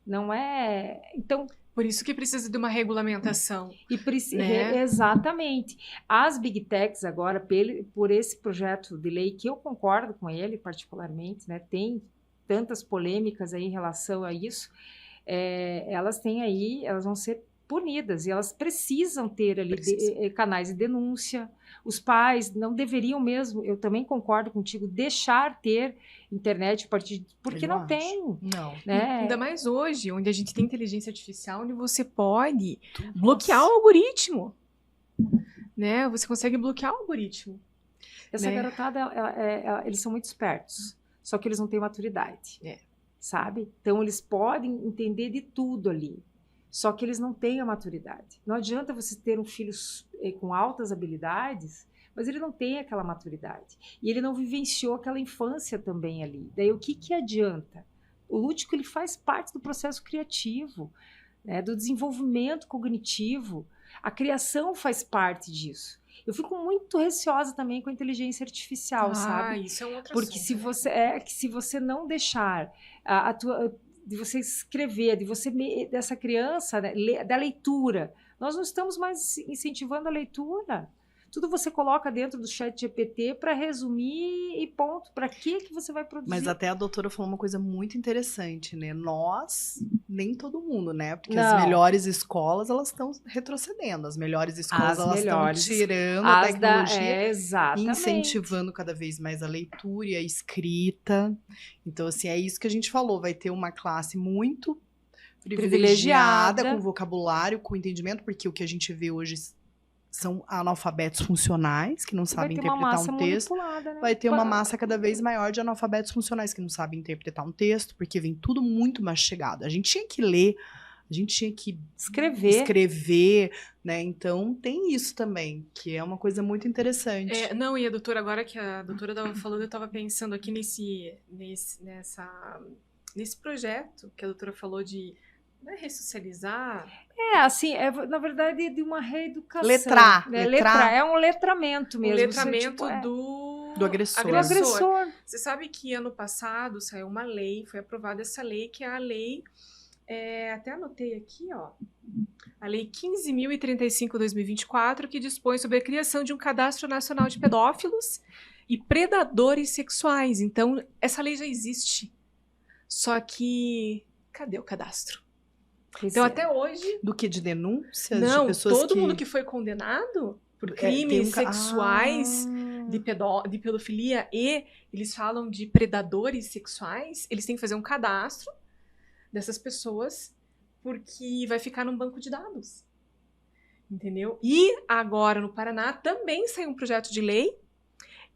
Não é... Então... Por isso que precisa de uma regulamentação. Né? Exatamente. As Big Techs agora, por esse projeto de lei, que eu concordo com ele particularmente, né? Tem tantas polêmicas aí em relação a isso, elas vão ser punidas, e elas precisam ter ali canais de denúncia. Os pais não deveriam mesmo, eu também concordo contigo, deixar ter internet porque não tem. Não. Né? Ainda mais hoje, onde a gente tem inteligência artificial, onde você pode bloquear o algoritmo. Né? Você consegue bloquear o algoritmo. Essa garotada, eles são muito espertos, só que eles não têm maturidade, sabe? Então, eles podem entender de tudo ali. Só que eles não têm a maturidade. Não adianta você ter um filho com altas habilidades, mas ele não tem aquela maturidade. E ele não vivenciou aquela infância também ali. Daí o que adianta? O lúdico, ele faz parte do processo criativo, né, do desenvolvimento cognitivo. A criação faz parte disso. Eu fico muito receosa também com a inteligência artificial, sabe? Isso é um outro Porque assunto, se você não deixar de você escrever, dessa criança, né, da leitura. Nós não estamos mais incentivando a leitura. Tudo você coloca dentro do chat GPT para resumir e ponto. Para que você vai produzir? Mas até a doutora falou uma coisa muito interessante, né? Nós, nem todo mundo, né? Porque as melhores escolas, elas estão retrocedendo. As melhores escolas, elas estão tirando a tecnologia e incentivando cada vez mais a leitura e a escrita. Então, assim, é isso que a gente falou. Vai ter uma classe muito privilegiada, com vocabulário, com entendimento, porque o que a gente vê hoje são analfabetos funcionais, que não sabem interpretar um texto. Né? Vai ter uma massa cada vez maior de analfabetos funcionais que não sabem interpretar um texto, porque vem tudo muito mastigado. A gente tinha que ler, a gente tinha que escrever, né? Então tem isso também, que é uma coisa muito interessante. E a doutora, agora que a doutora estava falando, eu estava pensando aqui nesse projeto que a doutora falou de ressocializar. Na verdade, de uma reeducação. Letrar. É um letramento mesmo. Um letramento do agressor. Você sabe que ano passado saiu uma lei, foi aprovada essa lei, que é a lei, até anotei aqui, ó, a lei 15.035/2024, que dispõe sobre a criação de um cadastro nacional de pedófilos e predadores sexuais. Então, essa lei já existe. Só que, cadê o cadastro? Então, até hoje... Do que? De denúncias? Não, de pessoas todo mundo que foi condenado por crimes sexuais, de pedofilia, e eles falam de predadores sexuais, eles têm que fazer um cadastro dessas pessoas, porque vai ficar num banco de dados. Entendeu? E agora, no Paraná, também saiu um projeto de lei,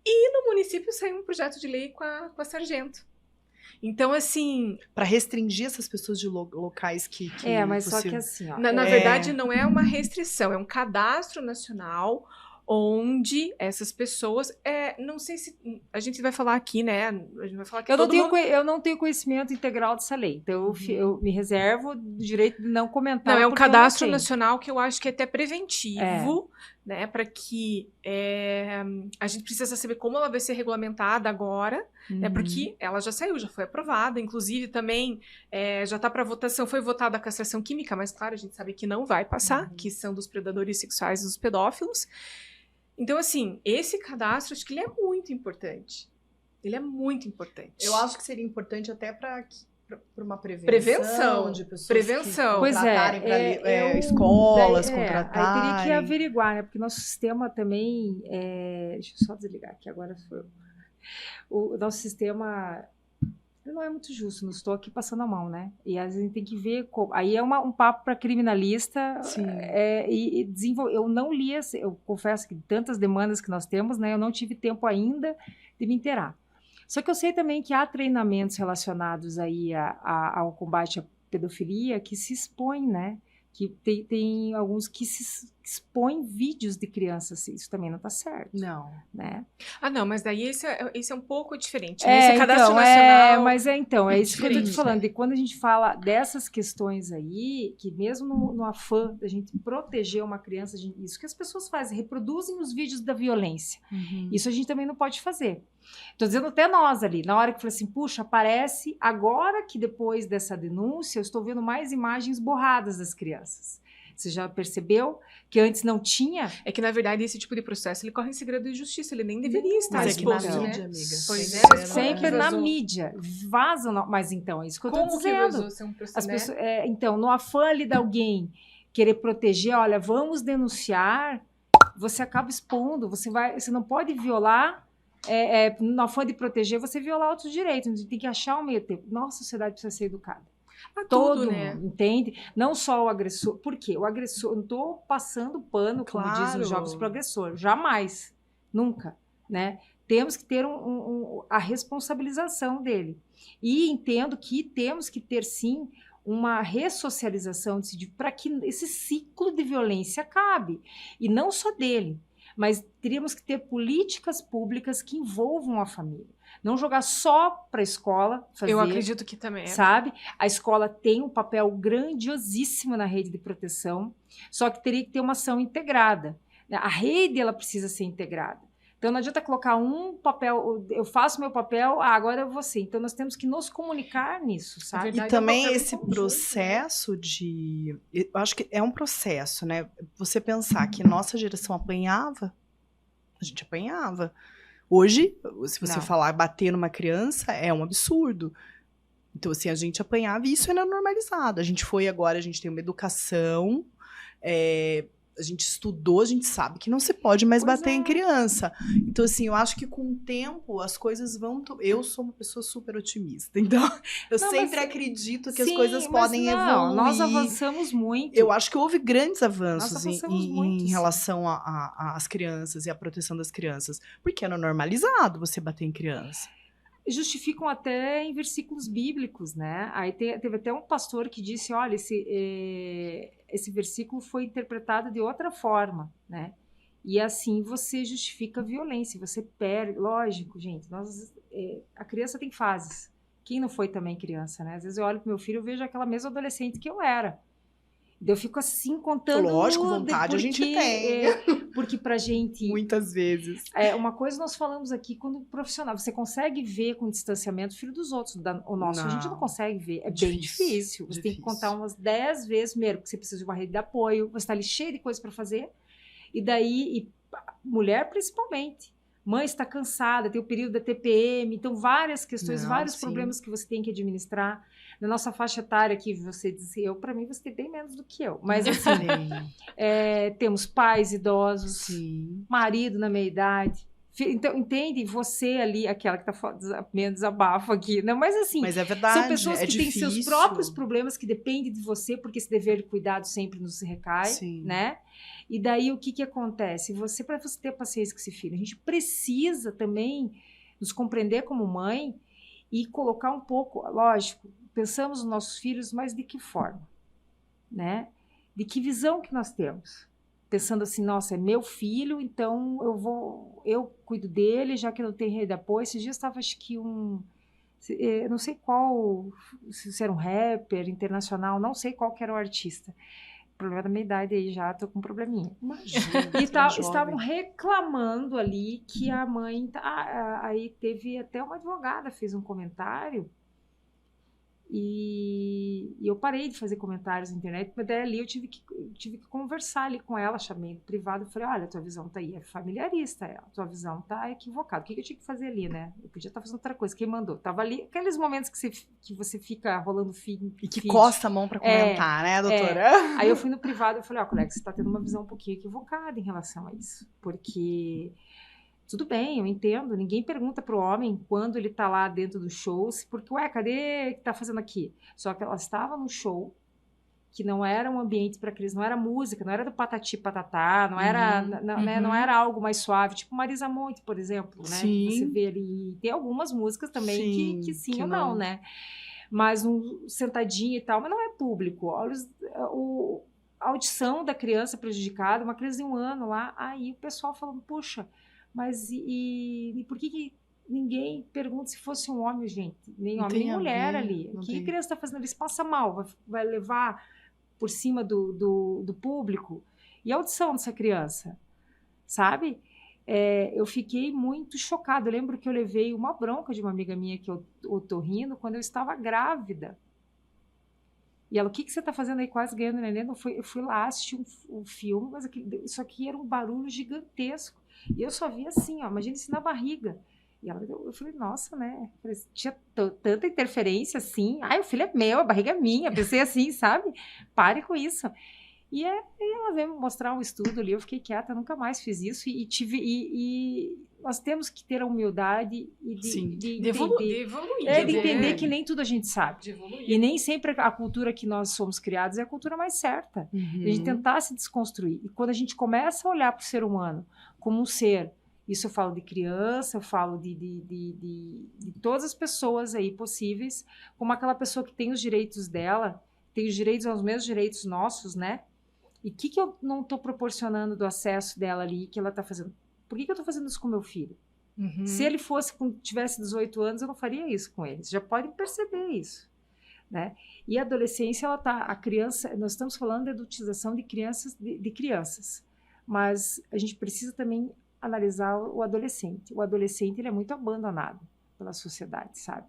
e no município saiu um projeto de lei com a Sargento. Então, assim... Para restringir essas pessoas de locais que mas só que assim... Ó, na verdade, não é uma restrição, é um cadastro nacional onde essas pessoas... não sei se... A gente vai falar aqui, né? A gente vai falar que eu não tenho conhecimento integral dessa lei. Então, eu me reservo o direito de não comentar. Não, é um cadastro nacional que eu acho que é até preventivo, né? Para que a gente precisa saber como ela vai ser regulamentada agora, né? Porque ela já saiu, já foi aprovada. Inclusive, também já está para votação. Foi votada a castração química, mas, claro, a gente sabe que não vai passar, que são dos predadores sexuais e dos pedófilos. Então, assim, esse cadastro, acho que ele é muito importante. Ele é muito importante. Eu acho que seria importante até para uma prevenção de pessoas que contratarem para escolas, contratarem. Aí teria que averiguar, né? Porque nosso sistema também... deixa eu só desligar aqui, agora foi... O nosso sistema... não é muito justo, não estou aqui passando a mão, né? E às vezes a gente tem que ver como... Aí é um papo para criminalista. E desenvolver. Eu não li, eu confesso que tantas demandas que nós temos, né? Eu não tive tempo ainda de me inteirar. Só que eu sei também que há treinamentos relacionados aí ao combate à pedofilia que se expõem, né? Que tem alguns que se expõem vídeos de crianças, isso também não está certo. Não. Né? Não, mas daí esse é um pouco diferente. Né? Esse cadastro nacional... É isso que eu estou te falando. E quando a gente fala dessas questões aí, que mesmo no afã da gente proteger uma criança, isso que as pessoas fazem, reproduzem os vídeos da violência. Isso a gente também não pode fazer. Estou dizendo até nós ali, na hora que falei assim, puxa, aparece, agora que depois dessa denúncia, eu estou vendo mais imagens borradas das crianças. Você já percebeu que antes não tinha? É que, na verdade, esse tipo de processo, ele corre em segredo de justiça, ele nem deveria estar exposto, na né? mídia, amiga. Pois é. Sempre na mídia. Vazam, mas então, é isso que eu estou dizendo. Como que vazou ser um processo, pessoas, então, no afã ali de alguém querer proteger, olha, vamos denunciar, você acaba expondo, você não pode violar, no afã de proteger, você violar outros direitos, a gente tem que achar um meio tempo. Nossa, a sociedade precisa ser educada. Todo né? mundo, entende? Não só o agressor. Por quê? O agressor, eu não estou passando pano, como dizem os jogos, para o agressor. Jamais. Nunca. Né? Temos que ter a responsabilização dele. E entendo que temos que ter, sim, uma ressocialização para que esse ciclo de violência acabe. E não só dele, mas teríamos que ter políticas públicas que envolvam a família. Não jogar só para a escola fazer. Eu acredito que também. Sabe? A escola tem um papel grandiosíssimo na rede de proteção, só que teria que ter uma ação integrada. A rede, ela precisa ser integrada. Então, não adianta colocar um papel, eu faço meu papel, agora eu vou ser. Então, nós temos que nos comunicar nisso, sabe? E também esse processo de... Eu acho que é um processo, né? Você pensar que nossa geração apanhava, a gente apanhava. Hoje, se você falar bater numa criança, é um absurdo. Então, assim, a gente apanhava e isso era normalizado. A gente tem uma educação, a gente estudou, a gente sabe que não se pode mais bater em criança. Então, assim, eu acho que com o tempo as coisas vão... Eu sou uma pessoa super otimista, então eu sempre acredito que as coisas podem evoluir. Nós avançamos muito. Eu acho que houve grandes avanços em relação às crianças e à proteção das crianças, porque era normalizado você bater em criança. Justificam até em versículos bíblicos, né? Aí teve até um pastor que disse, olha, esse versículo foi interpretado de outra forma, né? E assim você justifica a violência, você perde. Lógico, gente, a criança tem fases. Quem não foi também criança, né? Às vezes eu olho pro meu filho e vejo aquela mesma adolescente que eu era. Eu fico assim contando... Lógico, vontade a gente tem. Porque pra gente... Muitas vezes. Uma coisa nós falamos aqui quando profissional. Você consegue ver com distanciamento o filho dos outros. O nosso a gente não consegue ver. É bem difícil. Você tem que contar umas 10 vezes primeiro, porque você precisa de uma rede de apoio. Você está ali cheio de coisa para fazer. E daí, mulher principalmente. Mãe está cansada, tem o período da TPM. Então, várias questões, vários problemas que você tem que administrar. Na nossa faixa etária aqui, você disse, para mim você tem bem menos do que eu. Mas assim, temos pais idosos, marido na meia idade. Então, entende? Você ali, aquela que está meio desabafo aqui. Não, mas assim, mas é verdade, são pessoas que têm seus próprios problemas, que dependem de você, porque esse dever de cuidado sempre nos recai, né? E daí, o que acontece? Para você ter paciência com esse filho, a gente precisa também nos compreender como mãe e colocar um pouco, lógico, pensamos nos nossos filhos, mas de que forma? Né? De que visão que nós temos? Pensando assim, nossa, é meu filho, então eu cuido dele, já que não tem rede de apoio. Esses dias estava, acho que não sei qual, se era um rapper internacional, não sei qual que era o artista. O problema da minha idade aí, já tô com um probleminha. Imagina, e estavam reclamando ali que a mãe... aí teve até uma advogada, fez um comentário. E eu parei de fazer comentários na internet, mas daí ali eu tive que conversar ali com ela, chamei no privado, falei, olha, tua visão tá aí, é familiarista, tua visão tá equivocada, o que eu tinha que fazer ali, né? Eu podia estar fazendo outra coisa, quem mandou? Tava ali, aqueles momentos que você fica rolando feed. E que coça a mão pra comentar, né, doutora? Aí eu fui no privado e falei, colega, você tá tendo uma visão um pouquinho equivocada em relação a isso, porque... Tudo bem, eu entendo. Ninguém pergunta pro homem quando ele tá lá dentro do show, porque, cadê o que tá fazendo aqui? Só que ela estava no show, que não era um ambiente para criança, não era música, não era do patati patatá, não era, né, não era algo mais suave, tipo Marisa Monte, por exemplo, né? Sim. Que você vê ali. Tem algumas músicas também que sim que ou não, né? Mas um sentadinho e tal, mas não é público. Olha a audição da criança prejudicada, uma criança de 1 ano lá, aí o pessoal falando, puxa, mas e por que ninguém pergunta se fosse um homem, gente? Nem Não homem, nem tem a mulher ver, ali. não O que tem. a criança está fazendo ali? Se passa mal, vai levar por cima do público. E a audição dessa criança, sabe? Eu fiquei muito chocada. Eu lembro que eu levei uma bronca de uma amiga minha que eu otorrino quando eu estava grávida. E ela, o que você está fazendo aí quase ganhando neném? Eu fui lá assistir um filme, mas isso aqui era um barulho gigantesco. E eu só via assim, ó, imagina isso na barriga. E eu falei, nossa, né? Tinha tanta interferência assim. Ai, o filho é meu, a barriga é minha. Pensei assim, sabe? Pare com isso. E ela veio me mostrar um estudo ali, eu fiquei quieta, nunca mais fiz isso. E nós temos que ter a humildade e de entender que nem tudo a gente sabe. E nem sempre a cultura que nós somos criados é a cultura mais certa. A gente tentar se desconstruir. E quando a gente começa a olhar para o ser humano como um ser, isso eu falo de criança, eu falo de todas as pessoas aí possíveis, como aquela pessoa que tem os direitos dela, tem os direitos aos mesmos direitos nossos, né? E o que eu não estou proporcionando do acesso dela ali, que ela está fazendo? Por que eu estou fazendo isso com meu filho? Se ele tivesse 18 anos, eu não faria isso com ele. Vocês já podem perceber isso, né? E a adolescência, a criança, nós estamos falando de adultização de crianças, mas a gente precisa também analisar o adolescente. O adolescente, ele é muito abandonado pela sociedade, sabe?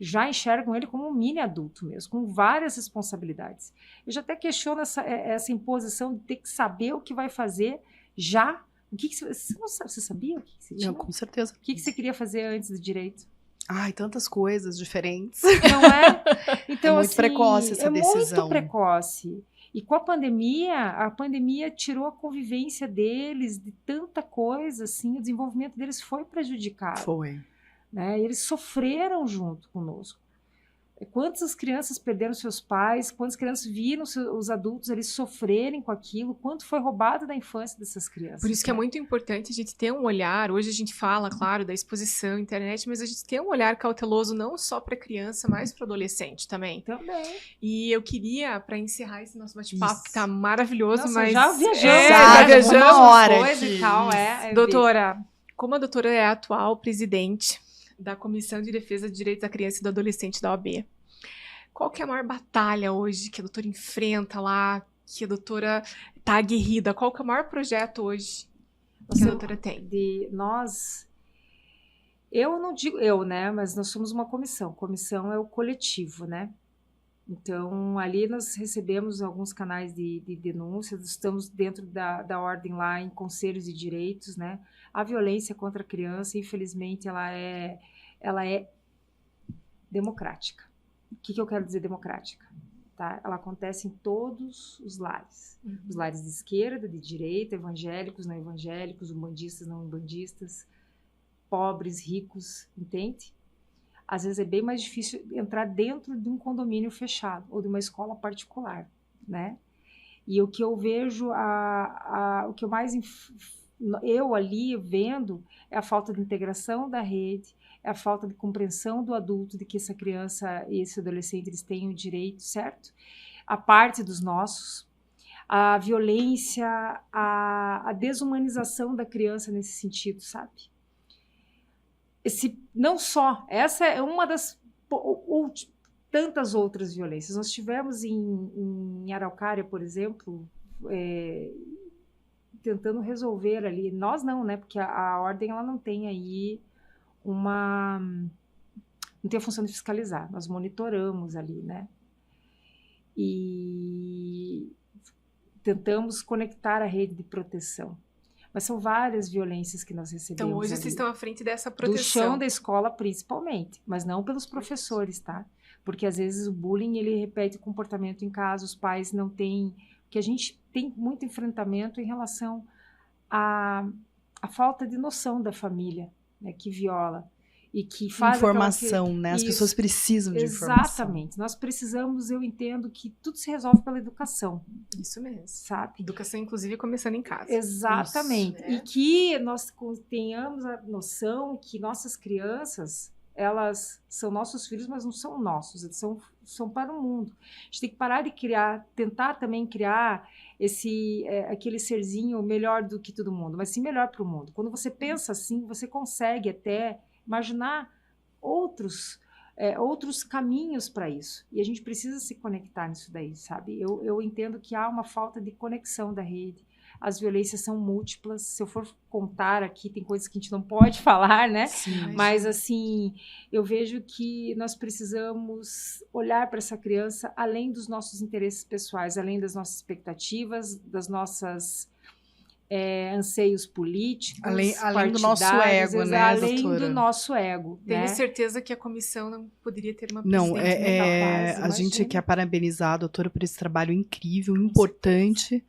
Já enxergam ele como um mini adulto mesmo, com várias responsabilidades. Eu já até questiono essa imposição de ter que saber o que vai fazer já. Você não sabe, você sabia o que você tinha? Não, com certeza. O que você queria fazer antes do direito? Ai, tantas coisas diferentes. Não é? Então, muito precoce essa decisão. É muito precoce. E com a pandemia tirou a convivência deles de tanta coisa, assim, o desenvolvimento deles foi prejudicado. Foi. Né? E eles sofreram junto conosco. Quantas crianças perderam seus pais, quantas crianças viram os adultos eles sofrerem com aquilo, quanto foi roubado da infância dessas crianças. Por isso que é muito importante a gente ter um olhar, hoje a gente fala, claro, da exposição, internet, mas a gente ter um olhar cauteloso não só para criança, mas para adolescente também. Também. E eu queria, para encerrar esse nosso bate-papo, que tá maravilhoso, nossa, mas... já viajamos, já viajamos uma hora coisa e tal. Doutora, como a doutora é a atual presidente da Comissão de Defesa de Direitos da Criança e do Adolescente da OAB, qual que é a maior batalha hoje que a doutora enfrenta lá, que a doutora tá aguerrida? Qual que é o maior projeto hoje que a doutora tem? Eu não digo eu, né, mas nós somos uma comissão. Comissão é o coletivo, né? Então, ali nós recebemos alguns canais de denúncias, estamos dentro da ordem lá em conselhos de direitos, né? A violência contra a criança, infelizmente, ela é democrática. O que eu quero dizer democrática? Tá? Ela acontece em todos os lares. Os lares de esquerda, de direita, evangélicos, não evangélicos, umbandistas, não umbandistas, pobres, ricos, entende? Às vezes é bem mais difícil entrar dentro de um condomínio fechado ou de uma escola particular, né? E o que eu vejo, o que eu mais eu ali vendo é a falta de integração da rede, é a falta de compreensão do adulto de que essa criança e esse adolescente eles têm o direito, certo? A parte dos nossos, a violência, a desumanização da criança nesse sentido, sabe? Não só, essa é uma das tantas outras violências. Nós tivemos em Araucária, por exemplo, tentando resolver ali, nós não, né, porque a ordem ela não tem aí não tem a função de fiscalizar, nós monitoramos ali, né, e tentamos conectar a rede de proteção. Mas são várias violências que nós recebemos. Então, hoje ali. vocês estão à frente dessa proteção. Do chão da escola, principalmente. Mas não pelos professores, tá? Porque, às vezes, o bullying, ele repete o comportamento em casa, os pais não têm... Porque a gente tem muito enfrentamento em relação à falta de noção da família, né, que viola. e que faz informação, né? As pessoas precisam de informação. Exatamente. Nós precisamos, eu entendo que tudo se resolve pela educação. Isso mesmo. Sabe? Educação, inclusive, começando em casa. Exatamente. Isso, né? E que nós tenhamos a noção que nossas crianças, elas são nossos filhos, mas não são nossos, eles são para o mundo. A gente tem que parar de tentar também criar aquele serzinho melhor do que todo mundo, mas sim melhor para o mundo. Quando você pensa assim, você consegue até imaginar outros caminhos para isso. E a gente precisa se conectar nisso daí, sabe? Eu entendo que há uma falta de conexão da rede. As violências são múltiplas. Se eu for contar aqui, tem coisas que a gente não pode falar, né? Sim. Mas, assim, eu vejo que nós precisamos olhar para essa criança além dos nossos interesses pessoais, além das nossas expectativas, das nossas anseios políticos, além do nosso ego, né, além doutora? do nosso ego. Tenho né? certeza que a comissão não poderia ter uma Não, presidente a gente quer parabenizar a doutora por esse trabalho incrível, importante,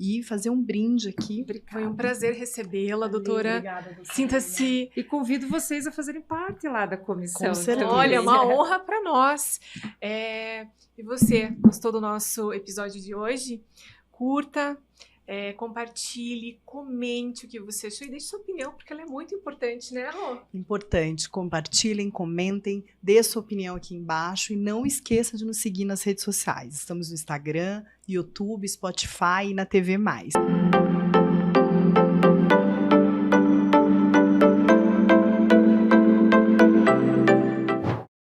e fazer um brinde aqui. Obrigada. Foi um prazer recebê-la, doutora. Obrigada, doutora. Sinta-se... E convido vocês a fazerem parte lá da comissão. Com certeza. Olha, uma honra para nós. E você, gostou do nosso episódio de hoje? Curta, compartilhe, comente o que você achou e deixe sua opinião, porque ela é muito importante, né, Rô? Importante. Compartilhem, comentem, dê sua opinião aqui embaixo e não esqueça de nos seguir nas redes sociais. Estamos no Instagram, YouTube, Spotify e na TV Mais.